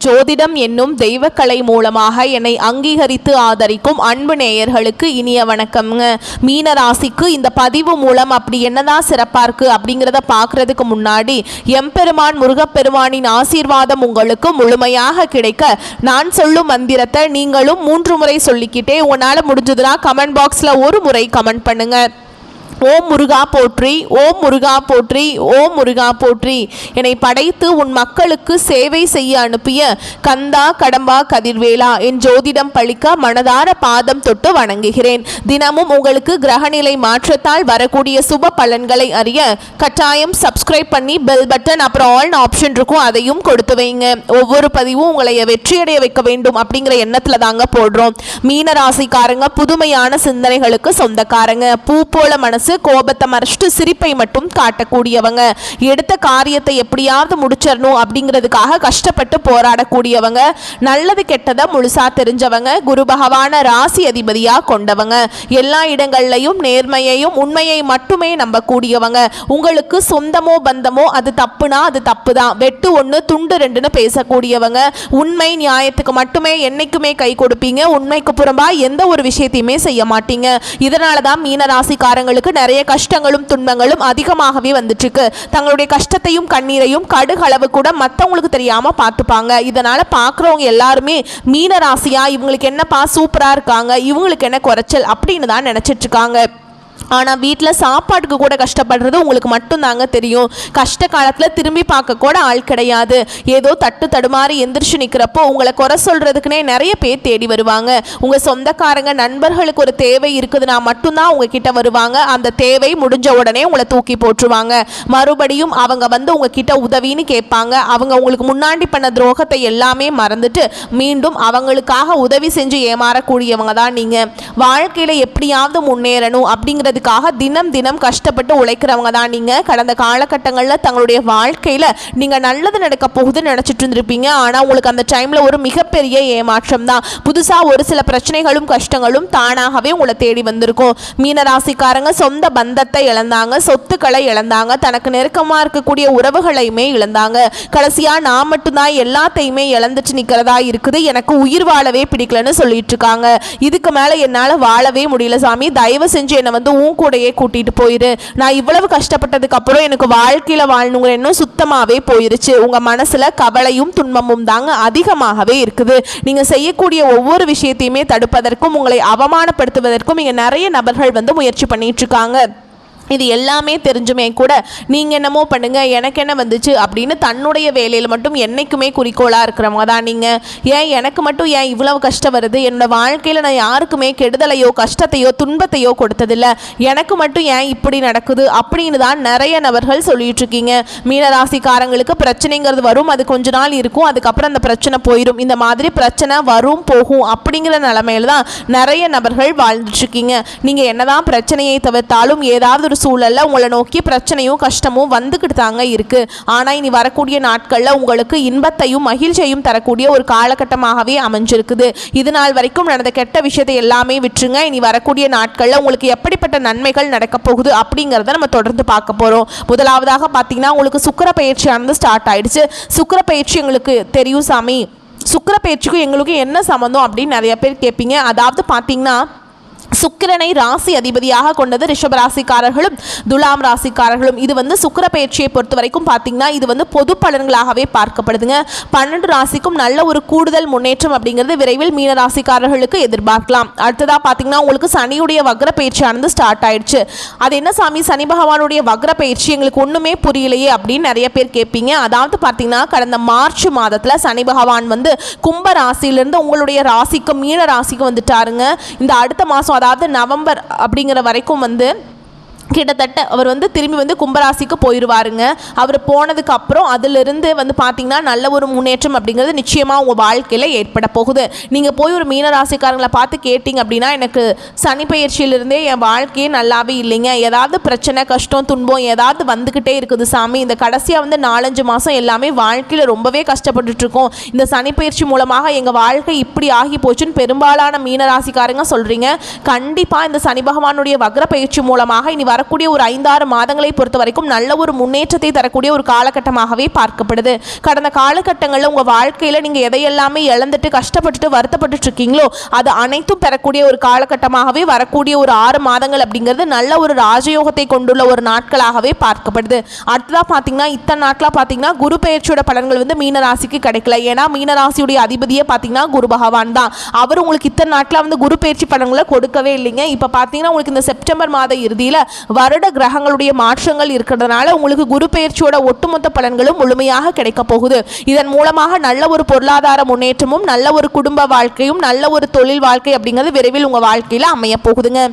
ஜோதிடம் என்னும் தெய்வக்கலை மூலமாக என்னை அங்கீகரித்து ஆதரிக்கும் அன்பு நேயர்களுக்கு இனிய வணக்கம்ங்க. மீன ராசிக்கு இந்த பதிவு மூலம் அப்படி என்னதான் சிறப்பாக இருக்குது அப்படிங்கிறத பார்க்குறதுக்கு முன்னாடி எம்பெருமான் முருகப்பெருமானின் ஆசீர்வாதம் உங்களுக்கு முழுமையாக கிடைக்க நான் சொல்லும் மந்திரத்தை நீங்களும் 3 முறை சொல்லிக்கிட்டே உங்களால் முடிஞ்சதுன்னா கமெண்ட் பாக்ஸில் ஒரு முறை கமெண்ட் பண்ணுங்கள். ஓம் முருகா போற்றி, ஓம் முருகா போற்றி, ஓம் முருகா போற்றி. என்னை படைத்து உன் மக்களுக்கு சேவை செய்ய அனுப்பிய கந்தா கடம்பா கதிர்வேலா என் ஜோதிடம் பழிக்க மனதார பாதம் தொட்டு வணங்குகிறேன். தினமும் உங்களுக்கு கிரகநிலை மாற்றத்தால் வரக்கூடிய சுப பலன்களை அறிய கட்டாயம் சப்ஸ்கிரைப் பண்ணி பெல் பட்டன் அப்புறம் ஆல் ஆப்ஷன் இருக்கும், அதையும் கொடுத்து வைங்க. ஒவ்வொரு பதிவும் உங்களை வெற்றியடைய வைக்க வேண்டும் அப்படிங்கிற எண்ணத்துல தாங்க போடுறோம். மீன ராசிக்காரங்க புதுமையான சிந்தனைகளுக்கு சொந்தக்காரங்க. பூ போல மனசு, கோபத்தை மறைச்சிட்டு சிரிப்பை மட்டும் காட்டக்கூடியவங்க. எடுத்த காரியத்தை எப்படியாவது முடிச்சிடணும் அப்படிங்கிறதுக்காக கஷ்டப்பட்டு போராடக்கூடியவங்க. நல்லது கெட்டதை முழுசா தெரிஞ்சவங்க. குரு பகவான ராசி அதிபதியா கொண்டவங்க. எல்லா இடங்கள்லையும் நேர்மையையும் உண்மையை மட்டுமே நம்பக்கூடியவங்க. உங்களுக்கு சொந்தமோ பந்தமோ அது தப்புனா அது தப்பு தான், வெட்டு 1 துண்டு 2ன்னு பேசக்கூடியவங்க. உண்மை நியாயத்துக்கு மட்டுமே என்னைக்குமே கை கொடுப்பீங்க. உண்மைக்கு புறம்பா எந்த ஒரு விஷயத்தையுமே செய்ய மாட்டீங்க. இதனால தான் மீன ராசிக்காரங்களுக்கு நிறைய கஷ்டங்களும் துன்பங்களும் அதிகமாகவே வந்துட்டு இருக்கு. தங்களுடைய கஷ்டத்தையும் கண்ணீரையும் கடுகளவு கூட மற்றவங்களுக்கு தெரியாம பார்த்துப்பாங்க. இதனால பார்க்குறவங்க எல்லாருமே மீன ராசியா இவங்களுக்கு என்னப்பா சூப்பரா இருக்காங்க, இவங்களுக்கு என்ன குறைச்சல் அப்படின்னு தான் நினைச்சிட்டு இருக்காங்க. ஆனால் வீட்டில் சாப்பாட்டுக்கு கூட கஷ்டப்படுறது உங்களுக்கு மட்டும்தாங்க தெரியும். கஷ்ட காலத்தில் திரும்பி பார்க்க கூட ஆள் கிடையாது. ஏதோ தட்டு தடுமாறி எந்திரிச்சு நிற்கிறப்போ உங்களை குறை சொல்கிறதுக்குனே நிறைய பேர் தேடி வருவாங்க. உங்கள் சொந்தக்காரங்க நண்பர்களுக்கு ஒரு தேவை இருக்குதுன்னா மட்டும்தான் உங்ககிட்ட வருவாங்க. அந்த தேவை முடிஞ்ச உடனே உங்களை தூக்கி போட்டுருவாங்க. மறுபடியும் அவங்க வந்து உங்ககிட்ட உதவின்னு கேட்பாங்க. அவங்க உங்களுக்கு முன்னாடி பண்ண துரோகத்தை எல்லாமே மறந்துட்டு மீண்டும் அவங்களுக்காக உதவி செஞ்சு ஏமாறக்கூடியவங்க தான் நீங்கள். வாழ்க்கையில் எப்படியாவது முன்னேறணும் அப்படிங்கிறதுக்காக தினம் தினம் கஷ்டப்பட்டு உழைக்கிறவங்க தான் நீங்க. கடந்த காலகட்டங்களில் தங்களுடைய வாழ்க்கையில நீங்க நல்லது நடக்க போகுதுன்னு நினைச்சிட்டு இருந்திருப்பீங்க. ஆனா உங்களுக்கு அந்த டைம்ல ஒரு மிகப்பெரிய ஏமாற்றம் தான். புதுசா ஒரு சில பிரச்சனைகளும் கஷ்டங்களும் தானாகவே உங்களை தேடி வந்திருக்கும். மீனராசிக்காரங்க சொந்த பந்தத்தை இழந்தாங்க, சொத்துக்களை இழந்தாங்க, தனக்கு நெருக்கமா இருக்கக்கூடிய உறவுகளையுமே இழந்தாங்க. கடைசியா நான் மட்டும்தான் எல்லாத்தையுமே இழந்துட்டு நிக்கிறதா இருக்குது, எனக்கு உயிர் வாழவே பிடிக்கலன்னு சொல்லிட்டு இருக்காங்க. இதுக்கு மேல என்னால வாழவே முடியல சாமி, தயவு செஞ்சு என்னை வந்து உன் கூடையே கூட்டிட்டு போயிரு. நான் இவ்வளவு கஷ்டப்பட்டதுக்கு அப்புறம் எனக்கு வாழ்க்கையில வாழணுங்கிற எண்ணம் சுத்தமாவே போயிருச்சு. உங்க மனசுல கவலையும் துன்பமும் தாங்க அதிகமாகவே இருக்குது. நீங்க செய்யக்கூடிய ஒவ்வொரு விஷயத்தையுமே தடுப்பதற்கும் உங்களை அவமானப்படுத்துவதற்கும் இங்க நிறைய நபர்கள் வந்து முயற்சி பண்ணிட்டு இருக்காங்க. இது எல்லாமே தெரிஞ்சுமே கூட நீங்கள் என்னமோ பண்ணுங்க எனக்கு என்ன வந்துச்சு அப்படின்னு தன்னுடைய வேலையில் மட்டும் என்றைக்குமே குறிக்கோளாக இருக்கிறவங்க தான் நீங்கள். ஏன் எனக்கு மட்டும் ஏன் இவ்வளவு கஷ்டம் வருது, என்னோட வாழ்க்கையில் நான் யாருக்குமே கெடுதலையோ கஷ்டத்தையோ துன்பத்தையோ கொடுத்ததில்லை, எனக்கு மட்டும் ஏன் இப்படி நடக்குது அப்படின்னு தான் நிறைய நபர்கள் சொல்லிட்டு இருக்கீங்க. மீனராசிக்காரங்களுக்கு பிரச்சனைங்கிறது வரும், அது கொஞ்ச நாள் இருக்கும், அதுக்கப்புறம் அந்த பிரச்சனை போயிடும். இந்த மாதிரி பிரச்சனை வரும் போகும் அப்படிங்கிற நிலைமையில தான் நிறைய நபர்கள் வாழ்ந்துட்டு இருக்கீங்க. நீங்கள் என்னதான் பிரச்சனையை தவிர்த்தாலும் ஏதாவது ஒரு சூழல்ல உங்களை நோக்கி பிரச்சனையும் கஷ்டமும் வந்துக்கிட்டு தாங்க இருக்கு. ஆனால் இனி வரக்கூடிய நாட்களில் உங்களுக்கு இன்பத்தையும் மகிழ்ச்சியையும் தரக்கூடிய ஒரு காலகட்டமாகவே அமைஞ்சிருக்குது. இது நாள் வரைக்கும் நடந்த கெட்ட விஷயத்தை எல்லாமே விட்டுருங்க. இனி வரக்கூடிய நாட்களில் உங்களுக்கு எப்படிப்பட்ட நன்மைகள் நடக்க போகுது அப்படிங்கிறத நம்ம தொடர்ந்து பார்க்க போகிறோம். முதலாவதாக பார்த்தீங்கன்னா உங்களுக்கு சுக்கிர பயிற்சியானது ஸ்டார்ட் ஆயிடுச்சு. சுக்கிர பயிற்சி எங்களுக்கு தெரியும் சாமி, சுக்கிர பயிற்சிக்கும் எங்களுக்கு என்ன சம்மந்தம் அப்படின்னு நிறைய பேர் கேட்பீங்க. அதாவது பார்த்தீங்கன்னா சுக்கிரனை ராசி அதிபதியாக கொண்டது ரிஷப ராசிக்காரர்களும் துலாம் ராசிக்காரர்களும். இது வந்து சுக்கிர பயிற்சியை பொறுத்த வரைக்கும் பார்த்தீங்கன்னா இது வந்து பொது பலன்களாகவே பார்க்கப்படுதுங்க. 12 ராசிக்கும் நல்ல ஒரு கூடுதல் முன்னேற்றம் அப்படிங்கிறது விரைவில் மீன ராசிக்காரர்களுக்கு எதிர்பார்க்கலாம். அடுத்ததாக பார்த்தீங்கன்னா உங்களுக்கு சனியுடைய வக்ர பயிற்சியானது ஸ்டார்ட் ஆயிடுச்சு. அது என்ன சாமி சனி பகவானுடைய வக்ர பயிற்சி எங்களுக்கு ஒன்றுமே புரியலையே அப்படின்னு நிறைய பேர் கேட்பீங்க. அதாவது பார்த்தீங்கன்னா கடந்த மார்ச் மாதத்தில் சனி பகவான் வந்து கும்ப ராசியிலிருந்து உங்களுடைய ராசிக்கு மீன ராசிக்கு வந்துட்டாருங்க. இந்த அடுத்த மாதம் அதாவது நவம்பர் அப்படிங்கிற வரைக்கும் வந்து கிட்டத்தட்ட அவர் வந்து திரும்பி வந்து கும்பராசிக்கு போயிடுவாருங்க. அவர் போனதுக்கு அப்புறம் அதிலிருந்து வந்து பார்த்தீங்கன்னா நல்ல ஒரு முன்னேற்றம் அப்படிங்கிறது நிச்சயமாக உங்கள் வாழ்க்கையில் ஏற்பட போகுது. நீங்கள் போய் ஒரு மீனராசிக்காரங்களை பார்த்து கேட்டிங்க அப்படின்னா எனக்கு சனி பயிற்சியிலிருந்தே என் வாழ்க்கையே நல்லாவே இல்லைங்க, ஏதாவது பிரச்சனை கஷ்டம் துன்பம் ஏதாவது வந்துக்கிட்டே இருக்குது சாமி, இந்த கடைசியாக வந்து 4-5 மாதம் எல்லாமே வாழ்க்கையில் ரொம்பவே கஷ்டப்பட்டுட்ருக்கோம், இந்த சனி பயிற்சி மூலமாக எங்கள் வாழ்க்கை இப்படி ஆகி போச்சுன்னு பெரும்பாலான மீனராசிக்காரங்க சொல்கிறீங்க. கண்டிப்பாக இந்த சனி பகவானுடைய வக்ர பயிற்சி மூலமாக இனி வர வரக்கூடிய ஒரு 5-6 மாதங்களை பொறுத்த வரைக்கும் நல்ல ஒரு முன்னேற்றத்தை தரக்கூடிய ஒரு காலகட்டமாகவே பார்க்கப்படுது. கடந்த காலகட்டங்களில் உங்கள் வாழ்க்கையில் நீங்கள் எதையெல்லாமே இழந்துட்டு கஷ்டப்பட்டுட்டு வருத்தப்பட்டு இருக்கீங்களோ அது அனைத்தும் பெறக்கூடிய ஒரு காலகட்டமாகவே வரக்கூடிய ஒரு 6 மாதங்கள் அப்படிங்கிறது நல்ல ஒரு ராஜயோகத்தை கொண்டுள்ள ஒரு நாட்களாகவே பார்க்கப்படுது. அடுத்ததாக பார்த்தீங்கன்னா இத்தனை நாட்களாக பார்த்தீங்கன்னா குரு பெயர்ச்சியோட பலன்கள் வந்து மீனராசிக்கு கிடைக்கல. ஏன்னா மீனராசியுடைய அதிபதியே பார்த்தீங்கன்னா குரு பகவான் தான். அவர் உங்களுக்கு இத்தனை நாட்களாக வந்து குரு பெயர்ச்சி பலன்களை கொடுக்கவே இல்லைங்க. இப்போ பார்த்தீங்கன்னா உங்களுக்கு இந்த செப்டம்பர் மாத இறுதியில் வருட கிரகங்களுடைய மாற்றங்கள் இருக்கிறதுனால உங்களுக்கு குரு பெயர்ச்சியோட ஒட்டுமொத்த பலன்களும் முழுமையாக கிடைக்க போகுது. இதன் மூலமாக நல்ல ஒரு பொருளாதார முன்னேற்றமும் நல்ல ஒரு குடும்ப வாழ்க்கையும் நல்ல ஒரு தொழில் வாழ்க்கை அப்படிங்கிறது விரைவில் உங்கள் வாழ்க்கையில் அமைய போகுதுங்க.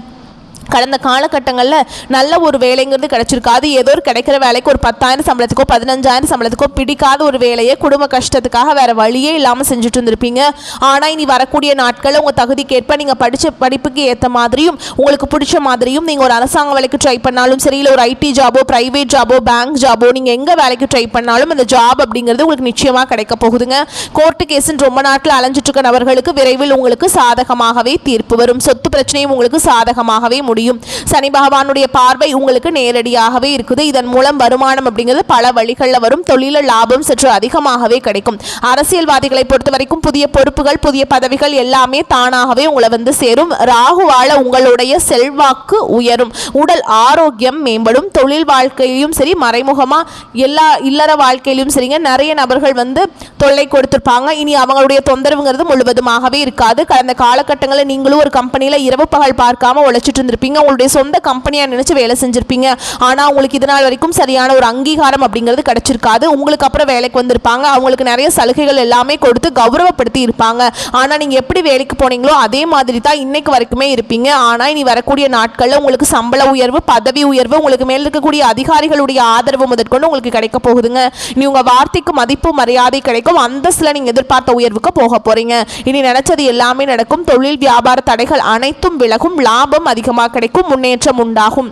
கடந்த காலகட்டங்களில் நல்ல ஒரு வேலைங்கிறது கிடைச்சிருக்காது. ஏதோ ஒரு கிடைக்கிற வேலைக்கு ஒரு 10,000 சம்பளத்துக்கோ 15,000 சம்பளத்துக்கோ பிடிக்காத ஒரு வேலையை குடும்ப கஷ்டத்துக்காக வேறு வழியே இல்லாமல் செஞ்சுட்டு இருந்திருப்பீங்க. ஆனால் இனி வரக்கூடிய நாட்களில் உங்கள் தகுதிக்கேற்ப நீங்கள் படித்த படிப்புக்கு ஏற்ற மாதிரியும் உங்களுக்கு பிடிச்ச மாதிரியும் நீங்கள் ஒரு அரசாங்க வேலைக்கு ட்ரை பண்ணாலும் சரி, இல்லை ஒரு ஐடி ஜாபோ ப்ரைவேட் ஜாபோ பேங்க் ஜாபோ நீங்கள் எங்கே வேலைக்கு ட்ரை பண்ணாலும் அந்த ஜாப் அப்படிங்கிறது உங்களுக்கு நிச்சயமாக கிடைக்க போகுதுங்க. கோர்ட்டு கேஸுன்னு ரொம்ப நாட்டில் அலைஞ்சிட்டு இருக்க நபர்களுக்கு விரைவில் உங்களுக்கு சாதகமாகவே தீர்ப்பு வரும். சொத்து பிரச்சனையும் உங்களுக்கு சாதகமாகவே முடியும். சனி பகவானுடைய பார்வை உங்களுக்கு நேரடியாகவே இருக்குது. இதன் மூலம் வருமானம் அப்படிங்கிறது பல வழிகளில் வரும். தொழில லாபம் சற்று அதிகமாகவே கிடைக்கும். அரசியல்வாதிகளை பொறுத்த வரைக்கும் புதிய பொறுப்புகள் புதிய பதவிகள் எல்லாமே தானாகவே உங்களை வந்து சேரும். ராகுவால உங்களுடைய செல்வாக்கு உயரும். உடல் ஆரோக்கியம் மேம்படும். தொழில் வாழ்க்கையிலும் சரி மறைமுகமா எல்லா இல்லற வாழ்க்கையிலும் சரிங்க நிறைய நபர்கள் வந்து தொல்லை கொடுத்திருப்பாங்க. இனி அவங்களுடைய தொந்தரவுங்கிறது முழுவதுமாகவே இருக்காது. கடந்த காலகட்டங்களில் நீங்களும் ஒரு கம்பெனியில் இரவு பகல் பார்க்காம உழைச்சிட்டு இருந்திருப்பீங்க. உங்களுடைய சொந்த கம்பெனியா நினைச்சு வேலை செஞ்சிருப்பீங்க. ஆனா உங்களுக்கு இதனால் வரைக்கும் சரியான ஒரு அங்கீகாரம் அப்படிங்கிறது கிடைச்சிருக்காது. உங்களுக்கு அப்புறம் வேலைக்கு வந்திருப்பாங்க. அவங்களுக்கு நிறைய சலுகைகள் எல்லாமே கொடுத்து கௌரவப்படுத்தி இருப்பாங்க. ஆனா நீங்க எப்படி வேலைக்கு போனீங்களோ அதே மாதிரி தான் இன்னைக்கு வரைக்குமே இருப்பீங்க. ஆனா இனி வரக்கூடிய நாட்கள்ல உங்களுக்கு சம்பள உயர்வு பதவி உயர்வு உங்களுக்கு மேல் இருக்கக்கூடிய அதிகாரிகளுடைய ஆதரவு முதற்கொண்டு உங்களுக்கு கிடைக்க போகுதுங்க. இனி உங்க வார்த்தைக்கு மதிப்பு மரியாதை கிடைக்கும். அந்தஸ்துல நீங்க எதிர்பார்த்த உயர்வுக்கு போக போறீங்க. இனி நினைச்சது எல்லாமே நடக்கும். தொழில் வியாபார தடைகள் அனைத்தும் விலகும். லாபம் அதிகமாக கிடைக்கும். முன்னேற்றம் உண்டாகும்.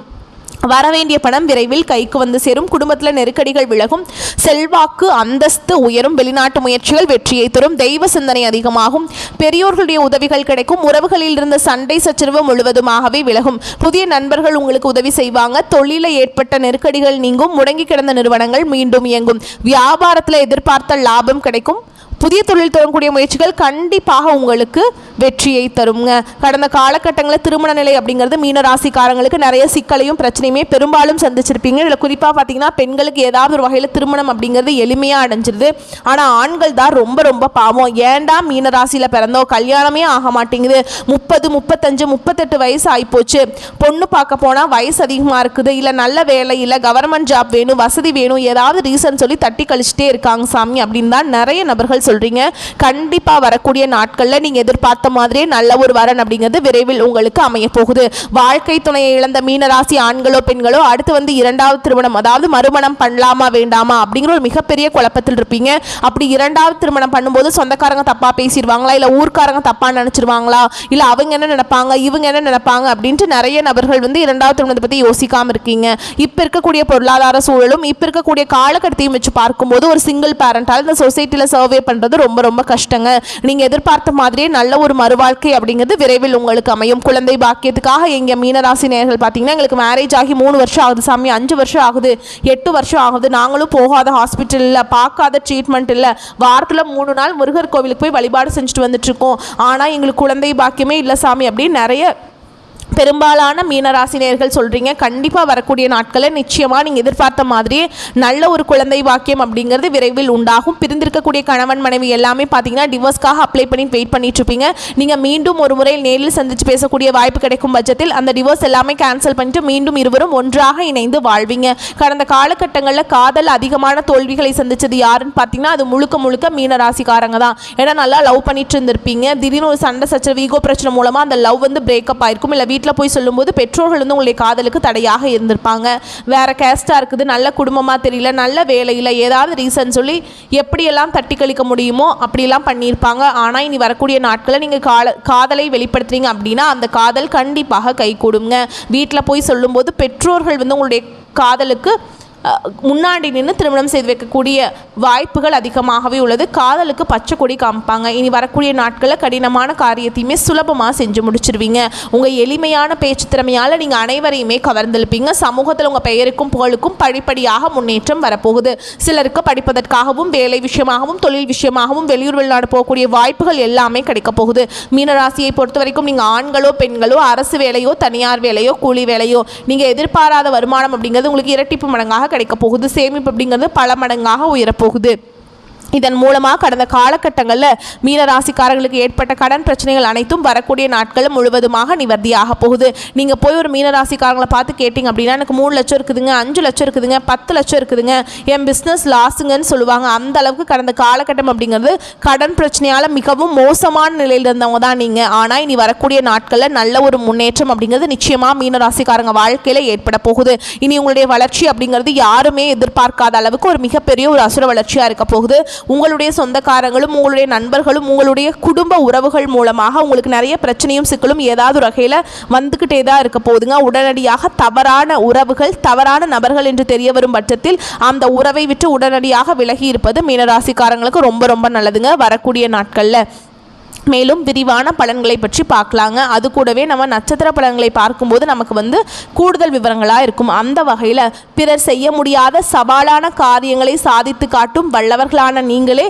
வரவேண்டிய பணம் விரைவில் கைக்கு வந்து சேரும். குடும்பத்தில் நெருக்கடிகள் விலகும். செல்வாக்கு அந்தஸ்து உயரும். வெளிநாட்டு முயற்சிகள் வெற்றியை தரும். தெய்வ சிந்தனை அதிகமாகும். பெரியோர்களுடைய உதவிகள் கிடைக்கும். உறவுகளில் இருந்த சண்டை சச்சரவு முழுவதுமாகவே விலகும். புதிய நண்பர்கள் உங்களுக்கு உதவி செய்வாங்க. தொழிலில் ஏற்பட்ட நெருக்கடிகள் நீங்கும். முடங்கி கிடந்த நிறுவனங்கள் மீண்டும் இயங்கும். வியாபாரத்தில் எதிர்பார்த்த லாபம் கிடைக்கும். புதிய தொழில் தொடங்கக்கூடிய முயற்சிகள் கண்டிப்பாக உங்களுக்கு வெற்றியை தருங்க. கடந்த காலகட்டங்களில் திருமண நிலை அப்படிங்கிறது மீனராசிக்காரங்களுக்கு நிறைய சிக்கலையும் பிரச்சனையுமே பெரும்பாலும் சந்திச்சிருப்பீங்க. இதில் குறிப்பாக பார்த்தீங்கன்னா பெண்களுக்கு ஏதாவது ஒரு வகையில் திருமணம் அப்படிங்கிறது எளிமையாக அடைஞ்சிருது. ஆனால் ஆண்கள் தான் ரொம்ப ரொம்ப பாவம். ஏண்டா மீனராசியில் பிறந்தோ கல்யாணமே ஆக மாட்டேங்குது. 30, 35, 38 வயசு ஆகிப்போச்சு. பொண்ணு பார்க்க போனால் வயசு அதிகமாக இருக்குது. இல்லை நல்ல வேலை இல்லை கவர்மெண்ட் ஜாப் வேணும் வசதி வேணும் ஏதாவது ரீசன் சொல்லி தட்டி கழிச்சிட்டே இருக்காங்க சாமி அப்படின்னு தான் நிறைய நபர்கள் சொல்றீங்க. கண்டிப்பா வரக்கூடிய நாட்களில் நீங்க எதிர்பார்த்த மாதிரியே நல்ல ஒரு வரன் அப்படிங்கிறது விரைவில் உங்களுக்கு அமைய போகுது. வாழ்க்கை துணையை இழந்த மீனராசி ஆண்களோ பெண்களோ அடுத்து வந்து 2வது திருமணம் அதாவது மறுமணம் பண்ணலாமா வேண்டாமா அப்படிங்கிற ஒரு மிகப்பெரிய குழப்பத்தில் இருப்பீங்க. அப்படி 2வது திருமணம் பண்ணும்போது சொந்தக்காரங்க தப்பா பேசிடுவாங்களா, இல்ல ஊர்க்காரங்க தப்பா நினைச்சிருவாங்களா, இல்ல அவங்க என்ன நினைப்பாங்க இவங்க என்ன நினைப்பாங்க அப்படின்ட்டு நிறைய நபர்கள் வந்து 2வது திருமணத்தை பத்தி யோசிக்காம இருக்கீங்க. இப்ப இருக்கக்கூடிய பொருளாதார சூழலும் இப்ப இருக்கக்கூடிய காலகட்டத்தையும் வச்சு பார்க்கும்போது ஒரு சிங்கிள் பேரண்டால் இந்த சொசைட்டில சர்வே பண்றது ரொம்ப ரொம்ப கஷ்டங்க. நீங்க எதிர்பார்த்த மாதிரியே நல்ல ஒரு மறுவாழ்க்கை அப்படிங்கிறது விரைவில் உங்களுக்கு அமையும். குழந்தை பாக்கியத்துக்காக எங்க மீனராசி நேயர்கள் பார்த்தீங்கன்னா எங்களுக்கு மேரேஜ் ஆகி 3 வருஷம் ஆகுது சாமி, 5 வருஷம் ஆகுது, 8 வருஷம் ஆகுது, நாங்களும் போகாத ஹாஸ்பிட்டல் இல்லை பார்க்காத ட்ரீட்மெண்ட் இல்லை, வாரத்தில் 3 நாள் முருகர் கோவிலுக்கு போய் வழிபாடு செஞ்சுட்டு வந்துட்டு இருக்கோம், ஆனால் எங்களுக்கு குழந்தை பாக்கியமே இல்லை சாமி அப்படின்னு நிறைய பெரும்பாலான மீனராசினியர்கள் சொல்கிறீங்க. கண்டிப்பாக வரக்கூடிய நாட்களில் நிச்சயமாக நீங்கள் எதிர்பார்த்த மாதிரியே நல்ல ஒரு குழந்தை வாக்கியம் அப்படிங்கிறது விரைவில் உண்டாகும். பிரிந்திருக்கக்கூடிய கணவன் மனைவி எல்லாமே பார்த்தீங்கன்னா டிவோர்ஸ்க்காக அப்ளை பண்ணி வெயிட் பண்ணிட்டு இருப்பீங்க. நீங்கள் மீண்டும் ஒரு முறை நேரில் சந்தித்து பேசக்கூடிய வாய்ப்பு கிடைக்கும் பட்சத்தில் அந்த டிவோர்ஸ் எல்லாமே கேன்சல் பண்ணிட்டு மீண்டும் இருவரும் ஒன்றாக இணைந்து வாழ்வீங்க. கடந்த காலகட்டங்களில் காதல் அதிகமான தோல்விகளை சந்தித்தது யாருன்னு பார்த்தீங்கன்னா அது முழுக்க முழுக்க மீனராசிக்காரங்க தான். ஏன்னா நல்லா லவ் பண்ணிட்டு இருந்திருப்பீங்க. திடீர்னு ஒரு சண்டை சச்சரவு ஈகோ பிரச்சனை மூலமாக அந்த லவ் வந்து பிரேக்கப் ஆயிருக்கும். இல்லை வீட்டில் போய் சொல்லும்போது பெற்றோர்கள் வந்து உங்களுடைய காதலுக்கு தடையாக இருந்திருப்பாங்க. வேற கேஸ்டாக இருக்குது, நல்ல குடும்பமாக தெரியல, நல்ல வேலையில் ஏதாவது ரீசன் சொல்லி எப்படியெல்லாம் தட்டி கழிக்க முடியுமோ அப்படியெல்லாம் பண்ணியிருப்பாங்க. ஆனால் இனி வரக்கூடிய நாட்களில் நீங்கள் காதலை வெளிப்படுத்துறீங்க அப்படின்னா அந்த காதல் கண்டிப்பாக கை கூடுங்க. வீட்டில் போய் சொல்லும்போது பெற்றோர்கள் வந்து உங்களுடைய காதலுக்கு முன்னாடி நின்று திருமணம் செய்து வைக்கக்கூடிய வாய்ப்புகள் அதிகமாகவே உள்ளது. காதலுக்கு பச்சை கொடி காமிப்பாங்க. இனி வரக்கூடிய நாட்களில் கடினமான காரியத்தையுமே சுலபமாக செஞ்சு முடிச்சிருவீங்க. உங்கள் எளிமையான பேச்சு திறமையால் நீங்கள் அனைவரையுமே கவர்ந்தெழுப்பீங்க. சமூகத்தில் உங்கள் பெயருக்கும் புகழுக்கும் படிப்படியாக முன்னேற்றம் வரப்போகுது. சிலருக்கு படிப்பதற்காகவும் வேலை விஷயமாகவும் தொழில் விஷயமாகவும் வெளியூர் வெளிநாடு போகக்கூடிய வாய்ப்புகள் எல்லாமே கிடைக்க போகுது. மீனராசியை பொறுத்த வரைக்கும் நீங்கள் ஆண்களோ பெண்களோ அரசு வேலையோ தனியார் வேலையோ கூலி வேலையோ நீங்கள் எதிர்பாராத வருமானம் அப்படிங்கிறது உங்களுக்கு இரட்டிப்பு மடங்காக கிடைக்க போகுது. சேமிப்பு அப்படிங்கிறது பல மடங்காக உயரப்போகுது. இதன் மூலமாக கடந்த காலகட்டங்களில் மீனராசிக்காரர்களுக்கு ஏற்பட்ட கடன் பிரச்சனைகள் அனைத்தும் வரக்கூடிய நாட்களும் முழுவதுமாக நிவர்த்தியாக போகுது. நீங்கள் போய் ஒரு மீனராசிக்காரங்களை பார்த்து கேட்டிங்க அப்படின்னா எனக்கு 3 லட்சம் இருக்குதுங்க, 5 லட்சம் இருக்குதுங்க, 10 லட்சம் இருக்குதுங்க, என் பிஸ்னஸ் லாஸுங்கன்னு சொல்லுவாங்க. அந்த அளவுக்கு கடந்த காலகட்டம் அப்படிங்கிறது கடன் பிரச்சனையால் மிகவும் மோசமான நிலையில் இருந்தவங்க தான் நீங்கள். ஆனால் இனி வரக்கூடிய நாட்களில் நல்ல ஒரு முன்னேற்றம் அப்படிங்கிறது நிச்சயமாக மீனராசிக்காரங்க வாழ்க்கையில் ஏற்பட போகுது. இனி உங்களுடைய வளர்ச்சி அப்படிங்கிறது யாருமே எதிர்பார்க்காத அளவுக்கு ஒரு மிகப்பெரிய ஒரு அசுர வளர்ச்சியாக இருக்க போகுது. உங்களுடைய சொந்தக்காரங்களும் உங்களுடைய நண்பர்களும் உங்களுடைய குடும்ப உறவுகள் மூலமாக உங்களுக்கு நிறைய பிரச்சனையும் சிக்கலும் ஏதாவது ஒரு வகையில் வந்துக்கிட்டே தான் இருக்க போகுதுங்க. உடனடியாக தவறான உறவுகள் தவறான நபர்கள் என்று தெரிய வரும் பட்சத்தில் அந்த உறவை விட்டு உடனடியாக விலகி இருப்பது மீனராசிக்காரங்களுக்கு ரொம்ப ரொம்ப நல்லதுங்க வரக்கூடிய நாட்களில். மேலும் விரிவான பலன்களை பற்றி பார்க்கலாங்க. அது கூடவே நம்ம நட்சத்திர பலன்களை பார்க்கும்போது நமக்கு கூடுதல் விவரங்களாக இருக்கும். அந்த வகையில் பிறர் செய்ய முடியாத சவாலான காரியங்களை சாதித்து காட்டும் வல்லவர்களான நீங்களே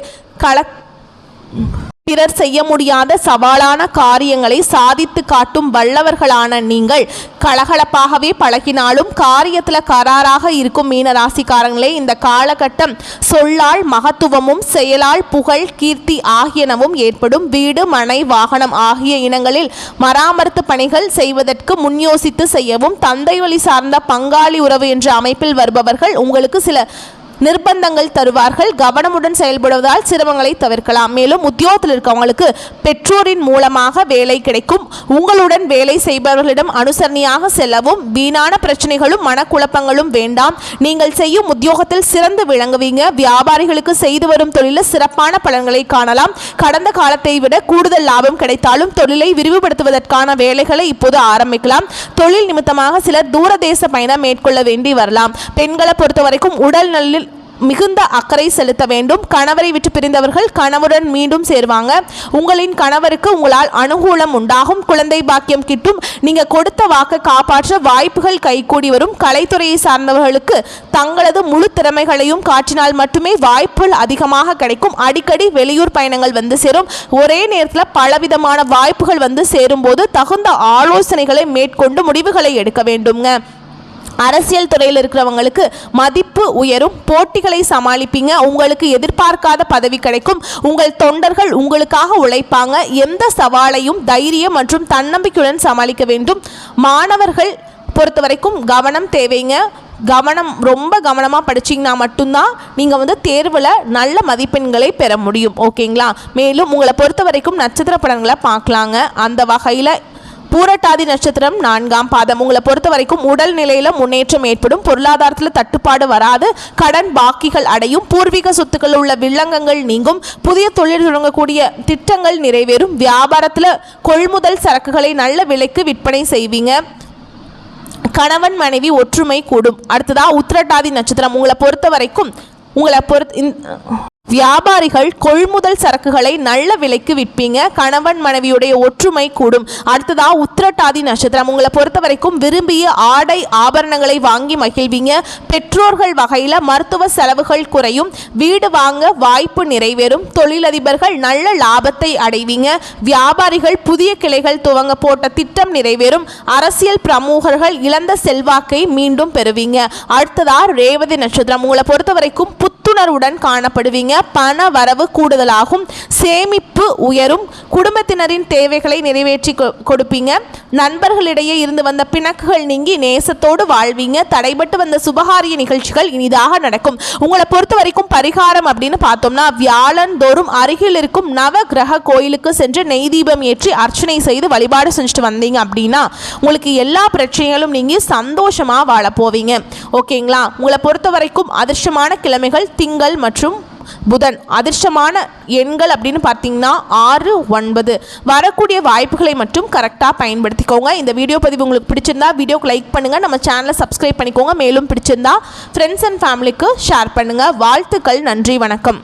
பிறர் செய்ய முடியாத சவாலான காரியங்களை சாதித்து காட்டும் வல்லவர்களான நீங்கள் கலகலப்பாகவே பழகினாலும் காரியத்தில் கராராக இருக்கும் மீனராசிக்காரங்களே இந்த காலகட்டம் சொல்லால் மகத்துவமும் செயலால் புகழ் கீர்த்தி ஆகியனவும் ஏற்படும். வீடு மனை வாகனம் ஆகிய இனங்களில் மராமத்து பணிகள் செய்வதற்கு முன்யோசித்து செய்யவும் தந்தை வழி சார்ந்த பங்காளி உறவு என்ற அமைப்பில் வருபவர்கள் உங்களுக்கு சில நிர்பந்தங்கள் தருவார்கள். கவனமுடன் செயல்படுவதால் சிரமங்களை தவிர்க்கலாம். மேலும் உத்தியோகத்தில் இருக்கவங்களுக்கு பெற்றோரின் மூலமாக வேலை கிடைக்கும். உங்களுடன் வேலை செய்பவர்களிடம் அனுசரணையாக செல்லவும். வீணான பிரச்சனைகளும் மனக்குழப்பங்களும் வேண்டாம். நீங்கள் செய்யும் உத்தியோகத்தில் சிறந்து விளங்குவீங்க. வியாபாரிகளுக்கு செய்து வரும் தொழிலில் சிறப்பான பலன்களை காணலாம். கடந்த காலத்தை விட கூடுதல் லாபம் கிடைத்தாலும் தொழிலை விரிவுபடுத்துவதற்கான வேலைகளை இப்போது ஆரம்பிக்கலாம். தொழில் நிமித்தமாக சிலர் தூரதேச பயணம் மேற்கொள்ள வேண்டி வரலாம். பெண்களை பொறுத்த வரைக்கும் உடல் நலில் மிகுந்த அக்கறை செலுத்த வேண்டும். கணவரை விட்டு பிரிந்தவர்கள் கணவருடன் மீண்டும் சேருவாங்க. உங்களின் கணவருக்கு உங்களால் அனுகூலம் உண்டாகும். குழந்தை பாக்கியம் கிட்டும். நீங்கள் கொடுத்த வாக்கை காப்பாற்ற வாய்ப்புகள் கைகூடி வரும். கலைத்துறையை சார்ந்தவர்களுக்கு தங்களது முழு திறமைகளையும் காட்டினால் மட்டுமே வாய்ப்புகள் அதிகமாக கிடைக்கும். அடிக்கடி வெளியூர் பயணங்கள் சேரும். ஒரே நேரத்தில் பலவிதமான வாய்ப்புகள் சேரும்போது தகுந்த ஆலோசனைகளை மேற்கொண்டு முடிவுகளை எடுக்க வேண்டுங்க. அரசியல் துறையில் இருக்கிறவங்களுக்கு மதிப்பு உயரும். போட்டிகளை சமாளிப்பீங்க. உங்களுக்கு எதிர்பார்க்காத பதவி கிடைக்கும். உங்கள் தொண்டர்கள் உங்களுக்காக உழைப்பாங்க. எந்த சவாலையும் தைரியம் மற்றும் தன்னம்பிக்கையுடன் சமாளிக்க வேண்டும். மாணவர்கள் பொறுத்த வரைக்கும் கவனம் தேவைங்க. ரொம்ப கவனமாக படிச்சிங்கன்னா மட்டும்தான் நீங்கள் தேர்வில் நல்ல மதிப்பெண்களை பெற முடியும். ஓகேங்களா? மேலும் உங்களை பொறுத்த வரைக்கும் நட்சத்திர பலன்களை பார்க்கலாங்க. அந்த வகையில் பூரட்டாதி நட்சத்திரம் 4ஆம் பாதம் உங்களை பொறுத்த வரைக்கும் உடல் நிலையில் முன்னேற்றம் ஏற்படும். பொருளாதாரத்தில் தட்டுப்பாடு வராது. கடன் பாக்கிகள் அடையும். பூர்வீக சொத்துக்கள் உள்ள வில்லங்கங்கள் நீங்கும். புதிய தொழில் தொடங்கக்கூடிய திட்டங்கள் நிறைவேறும். வியாபாரத்தில் கொள்முதல் சரக்குகளை நல்ல விலைக்கு விற்பனை செய்வீங்க. கணவன் மனைவி ஒற்றுமை கூடும். அடுத்ததா உத்திரட்டாதி நட்சத்திரம் உங்களை பொறுத்த வரைக்கும் வியாபாரிகள் கொள்முதல் சரக்குகளை நல்ல விலைக்கு விற்பீங்க. கணவன் மனைவியுடைய ஒற்றுமை கூடும். அடுத்ததா உத்திரட்டாதி நட்சத்திரம் உங்களை பொறுத்த வரைக்கும் விரும்பிய ஆடை ஆபரணங்களை வாங்கி மகிழ்வீங்க. பெற்றோர்கள் வகையில் மருத்துவ செலவுகள் குறையும். வீடு வாங்க வாய்ப்பு நிறைவேறும். தொழிலதிபர்கள் நல்ல லாபத்தை அடைவீங்க. வியாபாரிகள் புதிய கிளைகள் துவங்க போட்ட திட்டம் நிறைவேறும். அரசியல் பிரமுகர்கள் இழந்த செல்வாக்கை மீண்டும் பெறுவீங்க. அடுத்ததா ரேவதி நட்சத்திரம் உங்களை பொறுத்த வரைக்கும் புத்துணர்வுடன் காணப்படுவீங்க. பண வரவு கூடுதலாகும். சேமிப்பு உயரும். குடும்பத்தினரின் தேவைகளை நிறைவேற்றி கொடுப்பீங்க. நண்பர்களிடையே இருந்து வந்த பிணக்குகள் நீங்கி நேசத்தோடு வாழ்வீங்க. தடைபட்டு வந்த சுபகாரிய நிகழ்ச்சிகள் இனிதாக நடக்கும். உங்களை பொறுத்த வரைக்கும் பரிகாரம் அப்படின்னு பார்த்தோம்னா வியாழந்தோறும் அருகில் இருக்கும் நவ கிரக கோயிலுக்கு சென்று நெய் தீபம் ஏற்றி அர்ச்சனை செய்து வழிபாடு செஞ்சுட்டு வந்தீங்க அப்படின்னா உங்களுக்கு எல்லா பிரச்சனைகளும் நீங்கி சந்தோஷமாக வாழ போவீங்க. ஓகேங்களா? உங்களை பொறுத்த வரைக்கும் அதிர்ஷ்டமான கிழமைகள் திங்கள் மற்றும் புதன். அதிர்ஷ்டமான எண்கள் அப்படின்னு பார்த்தீங்கன்னா 6, 9. வரக்கூடிய வாய்ப்புகளை மட்டும் கரெக்டாக பயன்படுத்திக்கோங்க. இந்த வீடியோ பதிவு உங்களுக்கு பிடிச்சிருந்தா வீடியோக்கு லைக் பண்ணுங்கள், நம்ம சேனலை சப்ஸ்கிரைப் பண்ணிக்கோங்க. மேலும் பிடிச்சிருந்தா ஃப்ரெண்ட்ஸ் அண்ட் ஃபேமிலிக்கு ஷேர் பண்ணுங்கள். வாழ்த்துக்கள். நன்றி, வணக்கம்.